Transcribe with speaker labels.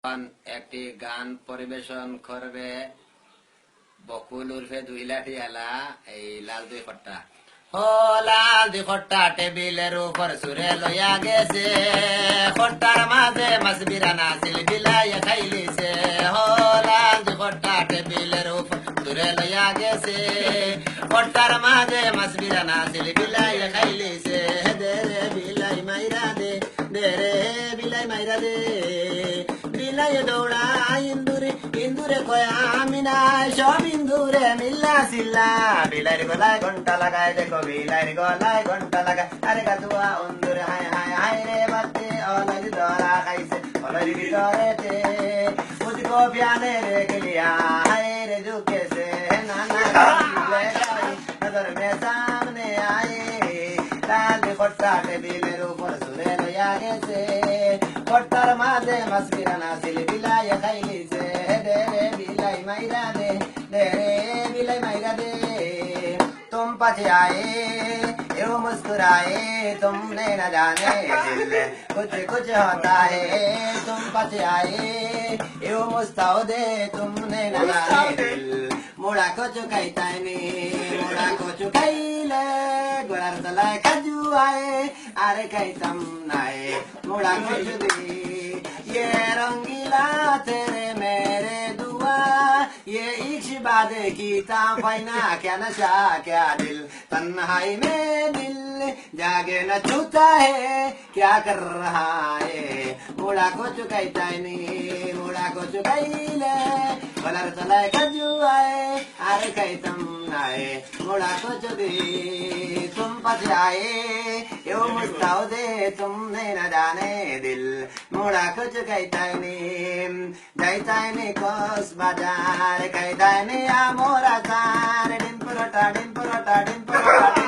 Speaker 1: একটি গান পরিবেশন করবে বকুল উর্ফে দুই লাঠি আলা এই লাল দুই খট্টা। ও লাল দুই খট্টা টেবিলের উপর সুরে লইয়া গেছে, খট্টার মাঝে মাছ বিরানা ছিল বিলাইয়া খাইলিছে। ও লাল দুই খট্টা টেবিলের উপর সুরে লইয়া গেছে, খট্টার মাঝে মাছ বিরানা ছিল বিলাইয়া খাইলিছে। দে রে বিলাই মাইরা দে, দে রে বিলাই মাইরা দে। বিলাই দৌড়া ইন্দুরে, ইন্দুরে কয়া আমি নাই, সব ইন্দুরে মিল্লা সিল্লা। বিলাইর গলায় ঘন্টা লাগায়, দেখো বিলাইর গলায় ঘন্টা লাগায়। আরে গাতুয়া অন্দুরে হায় হায় হায় রে বাতে, অলারি ধরা খাইছে অলারি ভিতরেতে। মুঝকো প্যানে রে গলিয়া হায় রে ঝুঁকেছে, নানা নজর মে সামনে আয়ে। লাল খট্টা টেবিলের উপর সুরে লইয়া গেছে, খট্টার মাঝে মাছ বিরানা ছিল বিলাইয়া খাইলিছে। দে রে বিলাই মাইরা দে, দে রে बिलाई मायरा दे। तुम पछे आए यो मुस्कुराए, तुमने न जाने दिल कुछ कुछ होता है। तुम पछे आए यो मुस्ताओ दे, तुमने न जाने दिल मोड़ा को चुकाईता नी, मोड़ा को चुकाईले गोलार तलाय खजू आए। अरे कैतम नाए मोड़ा को चुदी, ये रंगीला तेरे मेरे दुआ, ये इश्क बादे की ताफाइना, क्या नशा क्या दिल तन्हाई में दिल जागे न छूता है, क्या कर रहा है। मुड़ा को चुकाईता नी, मुड़ा को चुकाईले बलर चलाए खजू आए। अरे कैतम नाए मुड़ा को चुदी, तुम पछ आए यो मुस्ताओ दे, तुमने न जाने दिल मुड़ा को चुकाईता नी। जाईता नी कोस बाजार, कहता नी आमोरा सार, डिम्परोटा डिम्परोटा डिम्परोटा।